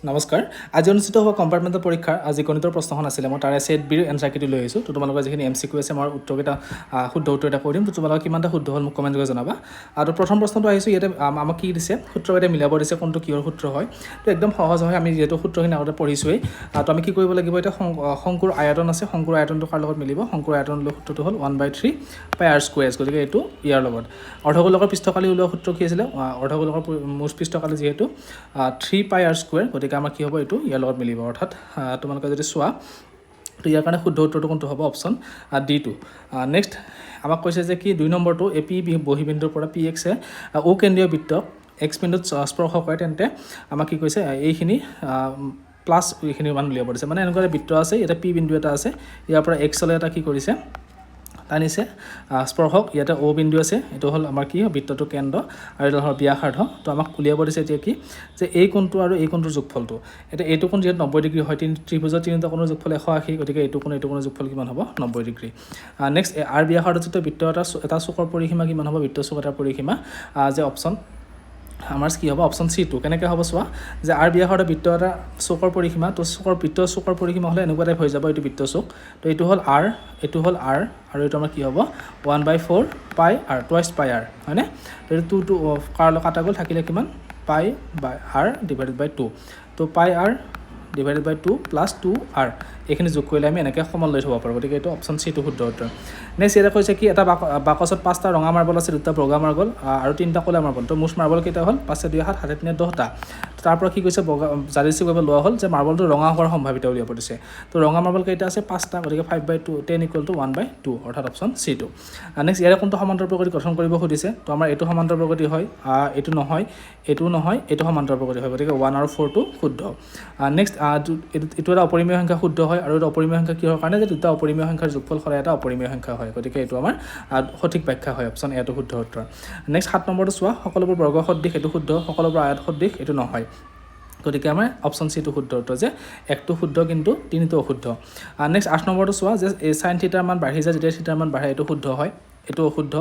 নমস্কাৰ আজি অনুষ্ঠিত হোৱা কম্পাৰ্টমেণ্টেল পৰীক্ষাৰ আজি গণিতৰ প্ৰশ্নখন আছিলে মই তাৰে সেট বিৰ এনসাৰ কিটো লৈ আহিছোঁ তো তোমালোকৰ যিখিনি MCQ আছে মই উত্তৰকেইটা শুদ্ধ উত্তৰ এটা কৈ দিম তো তোমালোকে কিমানটা শুদ্ধ হ'ল মোক কমেণ্ট কৰি জনাবা আৰু প্ৰথম প্ৰশ্নটো আহিছোঁ ইয়াতে আমাক কি দিছে সূত্ৰকেইটা মিলাব দিছে কোনটো কিহৰ সূত্ৰ হয় তো একদম সহজ হয় আমি যেহেতু সূত্ৰখিনি আগতে পঢ়িছোৱেই তো আমি কি কৰিব লাগিব এতিয়া শংকুৰ আয়তন আছে শংকুৰ আয়তনটো কাৰ লগত মিলিব শংকুৰ আয়তনৰ সূত্ৰটো হ'ল 1/3 পাই r স্কয়াৰ গতিকে এইটো ইয়াৰ লগত অৰ্ধগোলকৰ পৃষ্ঠকালি ওলোৱা সূত্ৰ কি আছিলে অৰ্ধগোলকৰ মুঠ পৃষ্ঠকালি যেহেতু 3 পাই r স্কয়াৰ গতিকে আমাৰ কি হ'ব এইটো ইয়াৰ লগত মিলিব অৰ্থাৎ তোমালোকে যদি চোৱা তো ইয়াৰ কাৰণে শুদ্ধ উত্তৰটো কোনটো হ'ব অপশ্যন D2 নেক্সট আমাক কৈছে যে কি 2 নম্বৰটো AP বহিবিন্দুৰ পৰা PX এ ও কেন্দ্ৰীয় বৃত্ত x বিন্দুত স্পৰ্শ কৰে তেন্তে আমাক কি কৈছে এইখিনি প্লাছ এইখিনি মান উলিয়াব দিছে মানে এনেকুৱা বৃত্ত আছে এটা P বিন্দু এটা আছে ইয়াৰ পৰা x লৈ এটা কি কৰিছে টানিছে স্পৰ্শক ইয়াতে O বিন্দু আছে এটো হল আমাৰ কি বৃত্তটো কেন্দ্ৰ আৰু এটা হল ব্যাসাৰ্ধ তো আমাক উলিয়াব দিছে এতিয়া কি যে এই কোণটো আৰু এই কোণটোৰ যোগফলটো এটা এইটো কোণ যেহেতু 90 ডিগ্ৰী হয় ত্ৰিভুজৰ তিনিটা কোণৰ যোগফল 180 গতিকে এইটো কোণৰ যোগফল কিমান হ'ব 90 ডিগ্ৰী নেক্সট r ব্যাসাৰ্ধটো বৃত্ত এটা চুকৰ পৰিসীমা কিমান হ'ব বৃত্ত চুক এটাৰ পৰিসীমা যে অপশ্যন আমাৰ কি হ'ব অপশ্যন C2 কেনেকৈ হ'ব চোৱা যে r ব্যাসাৰ্ধ বৃত্ত এটা চুকৰ পৰিসীমা তো বৃত্ত চুকৰ পৰিসীমা হ'লে এনেকুৱা টাইপ হৈ যাব এইটো বৃত্ত চুক তো এইটো হ'ল r এইটো হ'ল r আৰু এইটো আমাৰ কি হ'ব 1/4 পাই r টুৱাইছ পাই r হয়নে তো এইটো 2 কাৰ কাটা গ'ল থাকিলে কিমান পাই বাই r ডিভাইডেড বাই 2 তো পাই r ডিভাইডেড বাই 2 প্লাছ 2r এইখিনি যোগ কৰিলে আমি এনেকৈ সমান লৈ থ'ব পাৰোঁ গতিকে এইটো অপশ্যন C2 শুদ্ধ উত্তৰ নেক্সট এটা কৈছে কি এটা বাকচত 5টা ৰঙা মাৰ্বল আছে 2টা বগা মাৰ্বল আৰু 3টা ক'লা মাৰ্বল তো মুঠ মাৰ্বল কেইটা হ'ল 5 2 7 7 3 10টা তাৰ পৰা কি কৈছে জাৰিচিভাৱে লোৱা হ'ল যে মাৰ্বলটো ৰঙা হোৱাৰ সম্ভাৱিতা উলিয়াব দিছে তো ৰঙা মাৰ্বল কেইটা আছে 5টা গতিকে 5/2 10 = 1/2 অৰ্থাৎ অপশ্যন C2 নেক্সট ইয়াৰে কোনটো সমান্তৰাল প্ৰকৃতি গঠন কৰিব খুজিছে তো আমাৰ এইটো সমান্তৰাল প্ৰকৃতি হয় এইটো নহয় এইটো সমান্তৰাল প্ৰকৃতি হয় গতিকে 1 আৰু 4 টো শুদ্ধ নেক্সট এইটো এটা অপৰিমেয় সংখ্যা শুদ্ধ হয় আৰু এটা অপৰিমেয় সংখ্যা কিহৰ কাৰণে যে দুটা অপৰিমেয় সংখ্যাৰ যোগফল সদায় এটা অপৰিমেয় সংখ্যা হয় গতিকে এইটো আমাৰ সঠিক ব্যাখ্যা হয় অপশ্যন এটো শুদ্ধ উত্তৰ নেক্সট 7 নম্বৰটো চোৱা সকলোবোৰ বৰ্গ সদৃশ এইটো শুদ্ধ সকলোবোৰ আয়ত সদৃশ এইটো নহয় গতিকে আমাৰ অপশ্যন C2 শুদ্ধ উত্তৰ যে একটো শুদ্ধ কিন্তু তিনিটো অশুদ্ধ নেক্সট 8 নম্বৰটো চোৱা যে sin θ মান বাঢ়ি যায় যেতিয়া θ মান বাঢ়ে এইটো শুদ্ধ হয় এইটো অশুদ্ধ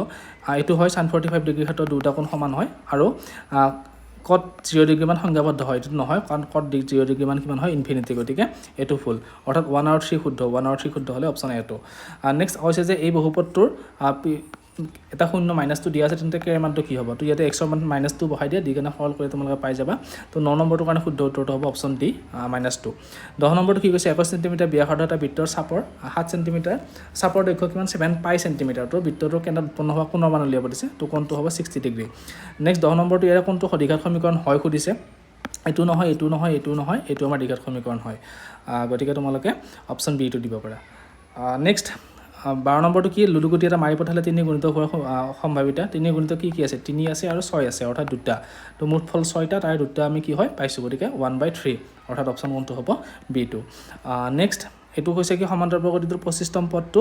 এইটো হয় sin 45 ডিগ্ৰী ক্ষেত্ৰত দুটা কোণ সমান হয় আৰু cot 0 ডিগ্ৰী মান সংজ্ঞাবদ্ধ হয় এটো নহয় কাৰণ cot 0 ডিগ্ৰী মান কিমান হয় ইনফিনিটি গতিকে এটো ফুল অৰ্থাৎ 1 আৰু 3 শুদ্ধ 1 আৰু 3 শুদ্ধ হলে অপশ্যন এটো নেক্সট হৈছে যে এই বহুপদটোৰ এটা শূন্য -2 দিয়া আছে তেন্তে কে মানটো কি হ'ব তো ইয়াতে x ৰ মান -2 বহাই দিয়া দিগনা সৰল কৰি তোমালোকে পাই যাবা তো 9 নম্বৰটোৰ কাৰণে শুদ্ধ উত্তৰটো হ'ব অপশ্যন D -2 10 নম্বৰটো কি কৈছে 21 সেমি ব্যাসাৰ্ধ এটা বৃত্তৰ চাপৰ 7 সেমি চাপৰ দৈৰ্ঘ্য কিমান 7 পাই সেমি তো বৃত্তটোৰ কেন্দ্ৰত উৎপন্ন হোৱা কোণৰ মান উলিয়াব দিছে তো কোণটো হ'ব 60 ডিগ্ৰী নেক্সট 10 নম্বৰটো ইয়াৰে কোণটো সদিঘাত সমীকৰণ হয় খুদিছে এইটো নহয় এইটো আমাৰ দ্বিঘাত সমীকৰণ হয় গতিকে তোমালোকে অপশ্যন B টো দিব পাৰা নেক্সট 12 নম্বৰটো কি লুডুগুটি এটা মাৰি পঠালে 3 গুণিত হোৱাৰ সম্ভাৱিতা 3 গুণিত কি আছে 3 আছে আৰু 6 আছে অৰ্থাৎ দুটা তো মুঠ ফল 6টা তাৰে দুটা আমি কি হয় পাইছো গতিকে 1/3 অৰ্থাৎ অপশ্যন কোনটো হ'ব B2 নেক্সট এটো হৈছে কি সমান্তৰাল প্ৰকৃতিৰ 25তম পদটো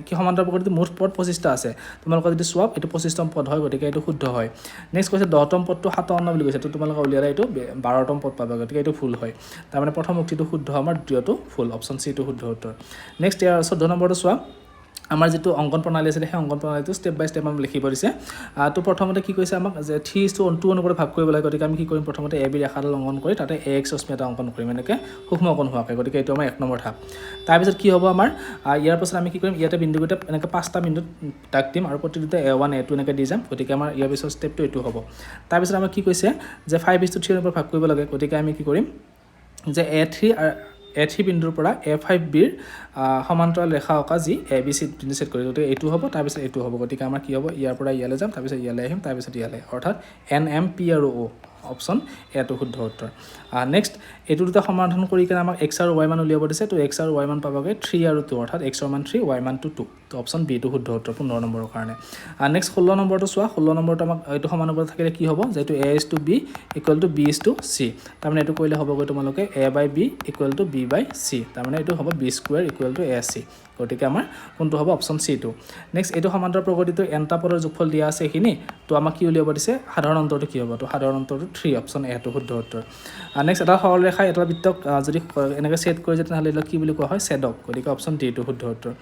কি সমান্তৰাল প্ৰকৃতিৰ মুঠ পদ 25টা আছে তোমালোকে যদি সোৱাব এটো 25তম পদ হয় গতিকে এটো শুদ্ধ হয় নেক্সট কৈছে 10তম পদটো 57 বুলি কৈছে তো তোমালোকে উলিয়ালে এটো 12তম পদ পাবা গতিকে এটো ফুল হয় তাৰ মানে প্ৰথম উক্তিটো শুদ্ধ আমাৰ দ্বিতীয়টো ফুল অপশ্যন C টো শুদ্ধ উত্তৰ নেক্সট ইয়াৰ 14 নম্বৰটো সোৱা আমাৰ যেটো অঙ্কন প্ৰণালী আছে সেই অঙ্কন প্ৰণালীটো স্টেপ বাই স্টেপ আমি লিখিব দিছে তো প্ৰথমতে কি কৈছে আমাক যে 3:2 অনুপাতে ভাগ কৰিব লাগে গতিকে আমি কি কৰিম প্ৰথমতে AB ৰেখাডাল অঙ্কন কৰি তাতে AX অস্মি এটা অঙ্কন কৰিম এনেকৈ সূক্ষ্ম অঙ্কন হোৱাকৈ গতিকে এইটো আমাৰ 1 নম্বৰ ধাপ তাৰ পিছত কি হ'ব আমাৰ ইয়াৰ পাছত আমি কি কৰিম ইয়াতে বিন্দুকেইটা এনেকৈ 5টা বিন্দুত দাগ দিম আৰু প্ৰতিটোতে A1 A2 এনেকৈ দি যাম গতিকে আমাৰ ইয়াৰ পিছত স্টেপটো এইটো হ'ব তাৰ পিছত আমাৰ কি কৈছে যে 5:3 অনুপাতে ভাগ কৰিব লাগে গতিকে আমি কি কৰিম যে A3 বিন্দুৰ পৰা A5 বিৰ সমান্তৰাল ৰেখা অকা যি ABC ইন্টাৰসেক্ট কৰি গতিকে এইটো হ'ব তাৰ পিছত এইটো হ'ব গতিকে আমাৰ কি হ'ব ইয়াৰ পৰা ইয়ালৈ যাম তাৰ পিছত ইয়ালৈ আহিম তাৰ পিছত ইয়ালৈ অৰ্থাৎ NM P আৰু O অপশ্যন এটো শুদ্ধ উত্তৰ নেক্সট এটো দুটা সমাধান কৰি কিনে আমাক x আৰু y মান উলিয়াব দিছে তো x আৰু y মান পাবাগে 3 আৰু 2 অৰ্থাৎ x ৰ মান 3 y মান 2 তো অপশ্যন B টো শুদ্ধ উত্তৰ 15 নম্বৰৰ কাৰণে নেক্সট 16 নম্বৰটো চোৱা 16 নম্বৰটো আমাক এইটো সমানুপাত থাকিলে কি হ'ব যেটো A:B = B:C তাৰ মানে এটো কৰিলে হ'ব গৈ তোমালোকে A/B = B/C তাৰ মানে এটো হ'ব B² = AC গতিকে আমাৰ কোনটো হ'ব অপশ্যন C2 নেক্সট এটো সমান্তৰাল প্ৰকৃতিৰ nটা পদৰ যোগফল দিয়া আছে এখিনি তো আমাক কি উলিয়াব দিছে সাধাৰণ অন্তৰটো কি হ'ব তো সাধাৰণ অন্তৰটো 3 অপশ্যন A টো শুদ্ধ উত্তৰ নেক্সট এটা সৰল ৰেখা এটা বৃত্তক যদি এনেকৈ ছেদ কৰি যে তেনেহ'লে কি বুলি কোৱা হয় ছেদক গতিকে অপশ্যন D টো শুদ্ধ উত্তৰ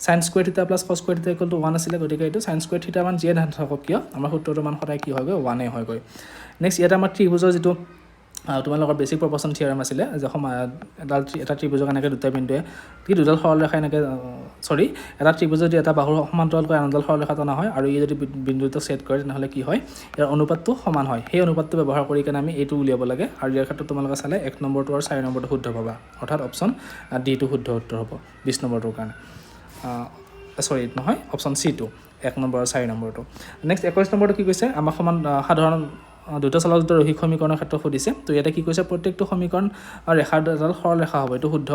sin² θ + cos² θ = 1 আছিল গতিকে এইটো sin² θ মান যিয়ে নাথাকক কিয় আমাৰ সূত্ৰটো মান সদায় কি হয়গৈ 1 হয়গৈ নেক্সট ইয়াতে আমাৰ ত্ৰিভুজৰ যেটো তোমালোকৰ বেছিক প্ৰপ'ৰ্চন থিয়ৰম আছিলে যে এটা ত্ৰিভুজক এনেকৈ দুটা বিন্দুৱে কি দুডাল সৰলৰেখা এনেকৈ এটা ত্ৰিভুজ যদি এটা বাহুৰ সমান্তৰালকৈ আনডাল সৰলৰেখা টনা হয় আৰু ই যদি বিন্দুটো ছেট কৰে তেনেহ'লে কি হয় ইয়াৰ অনুপাতটো সমান হয় সেই অনুপাতটো ব্যৱহাৰ কৰি কেনে আমি এইটো উলিয়াব লাগে আৰু ইয়াৰ ক্ষেত্ৰত তোমালোকে চালে 1 নম্বৰটো আৰু 4 নম্বৰটো শুদ্ধ পাবা অৰ্থাৎ অপশ্যন ডিটো শুদ্ধ উত্তৰ হ'ব 20 নম্বৰটোৰ কাৰণে নহয় অপশ্যন চিটো 1 নম্বৰ আৰু 4 নম্বৰটো নেক্সট 21 নম্বৰটো কি কৈছে আমাক সাধাৰণ দুটা চলক দুটা ৰৈখিক সমীকৰণৰ ক্ষেত্ৰত সুধিছে তো ইয়াতে কি কৈছে প্ৰত্যেকটো সমীকৰণ ৰেখাৰ এডাল সৰল ৰেখা হ'ব এইটো শুদ্ধ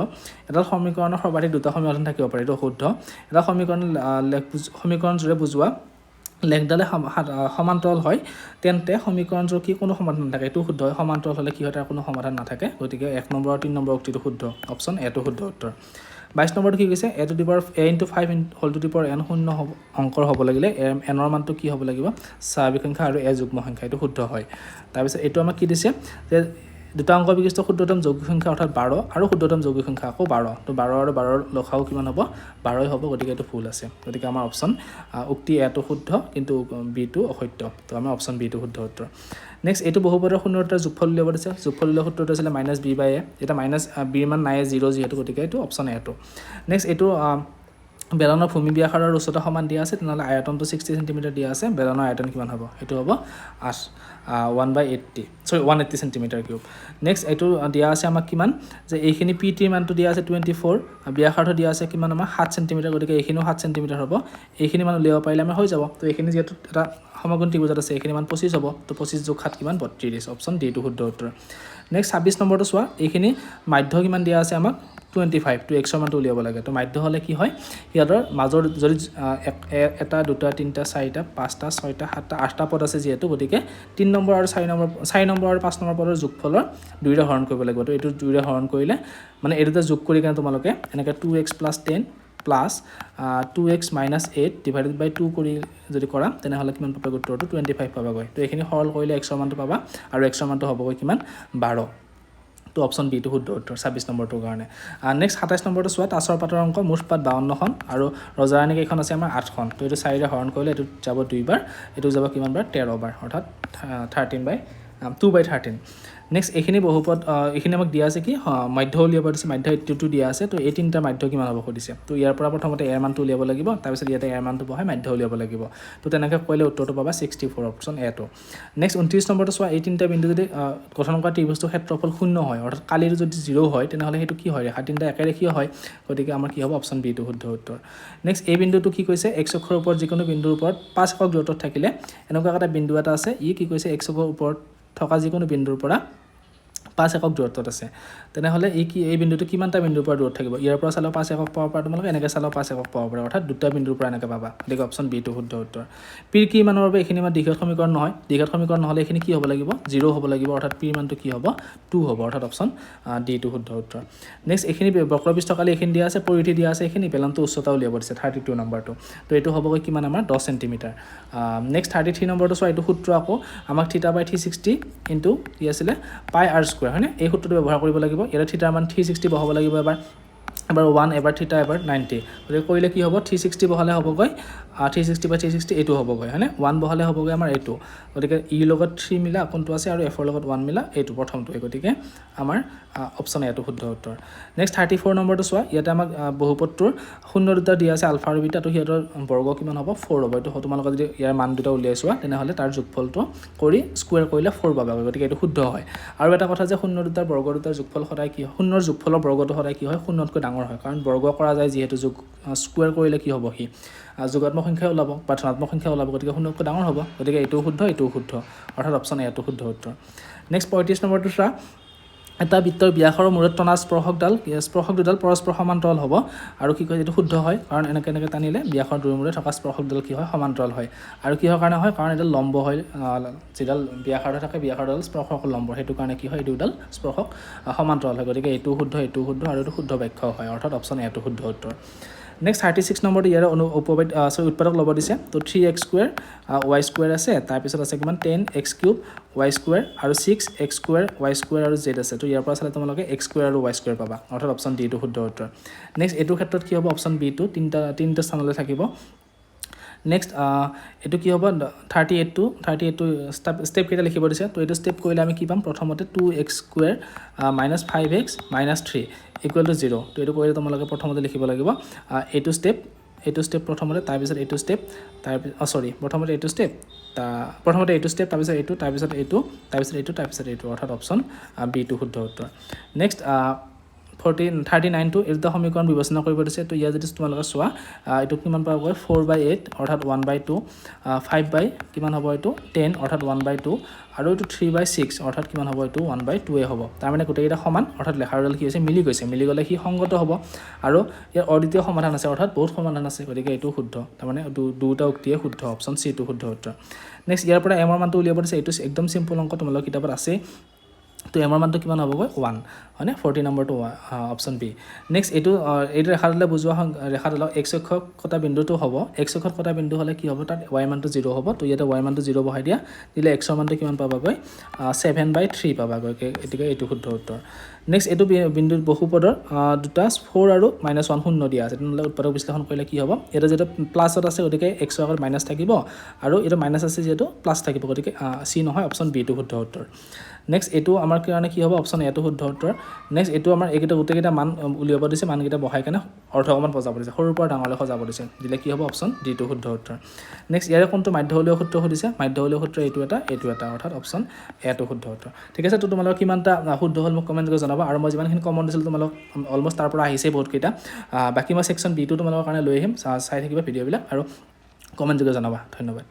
এডাল সমীকৰণৰ সৰ্বাধিক দুটা সমাধান থাকিব পাৰে এইটো শুদ্ধ এটা সমীকৰণযোৰে বুজোৱা লেখডালে সমান্তৰাল হয় তেন্তে সমীকৰণযোৰ কি কোনো সমাধান নাথাকে এইটো শুদ্ধ হয় সমান্তৰাল হ'লে কি হয় তাৰ কোনো সমাধান নাথাকে গতিকে 1 নম্বৰ আৰু 3 নম্বৰ উক্তিটো শুদ্ধ অপশ্যন এটো শুদ্ধ উত্তৰ 22 নম্বৰটো কি কৈছে a × 5 whole to the power n শূন্য অংকৰ হ'ব লাগিলে এনৰ মানটো কি হ'ব লাগিব স্বাভাৱিক সংখ্যা আৰু a যুগ্ম সংখ্যা এইটো শুদ্ধ হয় তাৰপিছত এইটো আমাক কি দিছে যে দুটা অংক বিশিষ্ট শুদ্ধতম যৌগিক সংখ্যা অৰ্থাৎ 12 আৰু শুদ্ধতম যৌগিক সংখ্যা আকৌ 12 তো 12 আৰু 12ৰ লসাগু কিমান হ'ব 12 হ'ব গতিকে এইটো ভুল আছে গতিকে আমাৰ অপশ্যন উক্তি এটো শুদ্ধ কিন্তু বিটো অসত্য তো আমাৰ অপশ্যন বিটো শুদ্ধ উত্তৰ নেক্সট এইটো বহুপদৰ শূন্যতাৰ যোগফল উলিয়াব দিছে যোগফল উলিওৱা সূত্ৰটো আছিলে -b/a এটা -b মান নাই 0 যিহেতু গতিকে এইটো অপশ্যন এটো নেক্সট এইটো বেলনৰ ভূমি ব্যাসাৰ্ধৰ উচ্চতা সমান দিয়া আছে তেনেহ'লে আয়তনটো 60 সেন্টিমিটাৰ দিয়া আছে বেলনৰ আয়তন কিমান হ'ব সেইটো হ'ব 180 সেন্টিমিটাৰ কিউব নেক্সট এইটো দিয়া আছে আমাক কিমান যে এইখিনি p3 মানটো দিয়া আছে 24 ব্যাসাৰ্ধ দিয়া আছে কিমান আমাৰ 7 সেন্টিমিটাৰ গতিকে এইখিনিও 7 সেন্টিমিটাৰ হ'ব এইখিনি মান উলিয়াব পাৰিলে আমাৰ হৈ যাব তো এইখিনি যেহেতু এটা সমকোণ ত্ৰিভুজত আছে এইখিনি মান 25 হ'ব তো 25 যোগ 7 কিমান 32 অপশ্যন ডি টো শুদ্ধ উত্তৰ নেক্সট 26 নম্বৰটো চোৱা এইখিনি মাধ্য কিমান দিয়া আছে আমাক 25 তো x মানটো উলিয়াব লাগে তো মাধ্য হ'লে কি হয় ইয়াৰ মাজৰ যদি এটা দুটা তিনিটা চাৰিটা পাঁচটা ছয়টা সাতটা আঠটা পদ আছে যিহেতু গতিকে 3 নম্বৰ আৰু 4 নম্বৰ আৰু 5 নম্বৰ পদৰ যোগফলৰ 2ৰে হৰণ কৰিব লাগিব তো এইটো 2ৰে হৰণ কৰিলে মানে এই দুটা যোগ কৰি কেনে তোমালোকে এনেকৈ 2x + 10 প্লাছ 2x - 8 ডিভাইডেড বাই 2 কৰি যদি কৰা তেনেহ'লে কিমান পাবা উত্তৰটো 25 পাবাগৈ তো এইখিনি সৰল কৰিলে x মানটো পাবা আৰু x মানটো হ'বগৈ কিমান 12 তো অপশ্যন বিটো শুদ্ধ উত্তৰ 26 নম্বৰটোৰ কাৰণে নেক্সট 27 নম্বৰটো চোৱা তাছৰ পাতৰ অংক মুঠ পাত 52খন আৰু ৰজাৰাণী কেইখন আছে আমাৰ 8খন তো এইটো 4ৰে হৰণ কৰিলে এইটো যাব 2বাৰ এইটো যাব কিমান বাৰ 13 বাৰ অৰ্থাৎ 2/13 নেক্সট এইখিনি বহুপদ এইখিনি আমাক দিয়া আছে কি মাধ্য উলিয়াব দিছে মাধ্য এইটো দিয়া আছে তো এই তিনিটা মাধ্য কিমান হ'ব সুধিছে তো ইয়াৰ পৰা প্ৰথমতে এৰ মানটো উলিয়াব লাগিব তাৰপিছত ইয়াতে এৰ মানটো বহাই মাধ্য উলিয়াব লাগিব তো তেনেকৈ কৰিলে উত্তৰটো পাবা 64 অপশ্যন এটো নেক্সট 29 নম্বৰটো চোৱা এই তিনিটা বিন্দু যদি গঠন কৰা ত্ৰিভুজটোৰ ক্ষেত্ৰফল 0 হয় অৰ্থাৎ কালিৰ যদি 0 হয় তেনেহ'লে সেইটো কি হয় ৰেখা তিনিটা একেৰেখীয় হয় গতিকে আমাৰ কি হ'ব অপশ্যন বিটো শুদ্ধ উত্তৰ নেক্সট এই বিন্দুটো কি কৈছে x অক্ষৰ ওপৰত যিকোনো বিন্দুৰ ওপৰত 5 একক দূৰত্বত থাকিলে এনেকুৱা এটা বিন্দু এটা আছে ই কি কৈছে x অক্ষৰ ওপৰত থকা যিকোনো বিন্দুৰ পৰা 5 একক দূৰত্বত আছে তেনেহ'লে এই বিন্দুটো কিমানটা বিন্দুৰ পৰা দূৰত থাকিব ইয়াৰ পৰা চালেও 5 একক পাব পাৰা তোমালোকে এনেকৈ চালেও 5 একক পাব পাৰা অৰ্থাৎ দুটা বিন্দুৰ পৰা এনেকৈ পাবা গতিকে অপশ্যন বিটো শুদ্ধ উত্তৰ পিৰ কি মানৰ বাবে এইখিনি আমাৰ দ্বিঘাত সমীকৰণ নহয় দ্বিঘাত সমীকৰণ নহ'লে এইখিনি কি হ'ব লাগিব 0 হ'ব লাগিব অৰ্থাৎ পিৰ মানটো কি হ'ব 2 হ'ব অৰ্থাৎ অপশ্যন ডিটো শুদ্ধ উত্তৰ নেক্সট এইখিনি বক্ৰপৃষ্ঠকালি এইখিনি দিয়া আছে পৰিধি দিয়া আছে এইখিনি বেলনটো উচ্চতা উলিয়াব দিছে 32 নম্বৰটো তো এইটো হ'বগৈ কিমান আমাৰ 10 সেন্টিমিটাৰ নেক্সট 33 নম্বৰটো চোৱা এইটো সূত্ৰ আকৌ আমাক θ/360 ইনটু কি আছিলে পাই r স্কয়াৰ হয়নে এই সূত্ৰটো ব্যৱহাৰ কৰিব লাগিব ইয়াতে থিটাৰ মান 360 বহাব লাগিব এবাৰ 1 এবাৰ থিটা এবাৰ 90 গতিকে কৰিলে কি হ'ব 360 বহালে হ'বগৈ 360/360 এইটো হ'বগৈ হয়নে 1 বহালে হ'বগৈ আমাৰ এইটো গতিকে ই লগত 3 মিলা কোনটো আছে আৰু f ৰ লগত 1 মিলা এইটো প্ৰথমটোৱে গতিকে আমাৰ অপশ্যন এটো শুদ্ধ উত্তৰ নেক্সট 34 নম্বৰটো চোৱা ইয়াতে আমাক বহুপদটোৰ শূন্য দুটা দিয়া আছে আলফা আৰু বিটা তো সিহঁতৰ বৰ্গ কিমান হ'ব 4 হ'ব এইটো তোমালোকে যদি ইয়াৰ মান দুটা উলিয়াই চোৱা তেনেহ'লে তাৰ যোগফলটো কৰি স্কোয়াৰ কৰিলে 4 পাবা গতিকে এইটো শুদ্ধ হয় আৰু এটা কথা যে শূন্য দুটাৰ বৰ্গ দুটাৰ যোগফল সদায় কি হয় শূন্যৰ যোগফলৰ বৰ্গটো সদায় কি হয় শূন্যতকৈ ডাঙৰ হয় কাৰণ বৰ্গ কৰা যায় যিহেতু স্কোয়াৰ কৰিলে কি হ'ব সি যোগাত্মক সংখ্যা ওলাব বা ধনাত্মক সংখ্যা ওলাব গতিকে শূন্যতকৈ ডাঙৰ হ'ব গতিকে এইটোও শুদ্ধ অৰ্থাৎ অপশ্যন এটো শুদ্ধ উত্তৰ নেক্সট 35 নম্বৰটো চোৱা এটা বৃত্তৰ ব্যাসৰ মূৰত টনা স্পৰ্শক দুডাল পৰস্পৰ সমান্তৰাল হ'ব আৰু কি কয় এইটো শুদ্ধ হয় কাৰণ এনেকৈ টানিলে ব্যাসৰ দুয়োৰ মূৰে থকা স্পৰ্শকডাল কি হয় সমান্তৰাল হয় আৰু কিহৰ কাৰণে হয় কাৰণ এডাল লম্ব হয় যিডাল ব্যাসাৰ্ধ থাকে ব্যাসাৰ্ধডাল স্পৰ্শক লম্ব সেইটো কাৰণে কি হয় এই দুডাল স্পৰ্শক সমান্তৰাল হয় গতিকে এইটো শুদ্ধ আৰু এইটো শুদ্ধ ব্যাখ্যা হয় অৰ্থাৎ অপশ্যন এটো শুদ্ধ উত্তৰ নেক্সট 36 নম্বৰটো ইয়াৰ উৎপাদক ল'ব দিছে তো 3x² y² আছে তাৰপিছত আছে কিমান 10x³ y² আৰু 6x² y² আৰু z আছে তো ইয়াৰ পৰা চালে তোমালোকে x² আৰু y² পাবা অৰ্থাৎ অপশ্যন ডিটো শুদ্ধ উত্তৰ নেক্সট এইটো ক্ষেত্ৰত কি হ'ব অপশ্যন বিটো তিনিটা স্থানলৈ থাকিব নেক্সট এইটো কি হ'ব 38 ষ্টেপ কেইটা লিখিব দিছে তো এইটো ষ্টেপ কৰিলে আমি কি পাম প্ৰথমতে 2x square minus 5x minus 3 equal to 0 তো এইটো কৰিলে তোমালোকে প্ৰথমতে লিখিব লাগিব এইটো ষ্টেপ প্ৰথমতে তাৰপিছত এইটো ষ্টেপ প্ৰথমতে এইটো ষ্টেপ তাৰপিছত এইটো তাৰপিছত এইটো অৰ্থাৎ অপশ্যন বিটো শুদ্ধ উত্তৰ নেক্সট 39 টো এই দুটা সমীকৰণ বিবেচনা কৰিব দিছে তো ইয়াত যদি তোমালোকে চোৱা এইটো কিমান পাব 4/8 অৰ্থাৎ 1/2 5 কিমান হ'ব এইটো 10 অৰ্থাৎ 1/2 আৰু এইটো 3/6 অৰ্থাৎ কিমান হ'ব এইটো 1/2 হ'ব তাৰ মানে গোটেইকেইটা সমান অৰ্থাৎ লেখাৰ ডাল কি হৈছে মিলি গ'লে সি সংগত হ'ব আৰু ইয়াৰ অদ্বিতীয় সমাধান আছে অৰ্থাৎ বহুত সমাধান আছে গতিকে এইটো শুদ্ধ তাৰ মানে দুটা উক্তিয়ে শুদ্ধ অপশ্যন চি টো শুদ্ধ উত্তৰ নেক্সট ইয়াৰ পৰা এমৰ মানটো উলিয়াব দিছে এইটো একদম সিম্পল অংক তোমালোকৰ কিতাপত আছে তো এমৰ মানটো কিমান হ'বগৈ 1 হয়নে 40 নম্বৰটো অপশ্যন বি নেক্সট এইটো ৰেখাডালে বুজোৱা ৰেখাডালক x অক্ষত কটা বিন্দুটো হ'ব x অক্ষত কটা বিন্দু হ'লে কি হ'ব তাত y মানটো 0 হ'ব তো ইয়াতে y মানটো 0 বহাই দিয়া দিলে x ৰ মানটো কিমান পাবাগৈ 7/3 পাবাগৈ এতিকে এইটো শুদ্ধ উত্তৰ নেক্সট এইটো বিন্দুৰ বহুপদৰ দুটা 4 আৰু -1 শূন্য দিয়া আছে তেনেহ'লে উৎপাদক বিশ্লেষণ কৰিলে কি হ'ব এটা যেটা প্লাছত আছে গতিকে x ৰ আগত মাইনাছ থাকিব আৰু এটা মাইনাছ আছে যেটো প্লাছ থাকিব গতিকে সি নহয় অপশ্যন বি টো শুদ্ধ উত্তৰ নেক্সট এইটো আমাৰ কাৰণে কি হ'ব অপশ্যন এটো শুদ্ধ উত্তৰ নেক্সট এইটো আমাৰ এইকেইটা গোটেইকেইটা মান উলিয়াব দিছে মানকেইটা বহাই কেনে অৰ্ধকমান বজাব দিছে সৰুৰ পৰা ডাঙৰলৈ সজাব দিছে দিলে কি হ'ব অপশ্যন ডি টো শুদ্ধ উত্তৰ নেক্সট ইয়াৰে কোনটো মাধ্যমূলীয় সূত্ৰ সুধিছে মাধ্যমূলীয় সূত্ৰ এইটো এটা অৰ্থাৎ অপশ্যন এটো শুদ্ধ উত্তৰ ঠিক আছে তো তোমালোকৰ কিমানটা শুদ্ধ হ'ল মোক কমেণ্ট কৰি জনাবা আৰু মই যিমানখিনি কমন দিছিলোঁ তোমালোক অলমোষ্ট তাৰ পৰা আহিছে বহুতকেইটা বাকী মই ছেকশ্যন বি টো তোমালোকৰ কাৰণে লৈ আহিম চাই থাকিবা ভিডিঅ'বিলাক আৰু কমেণ্ট যোগে জনাবা ধন্যবাদ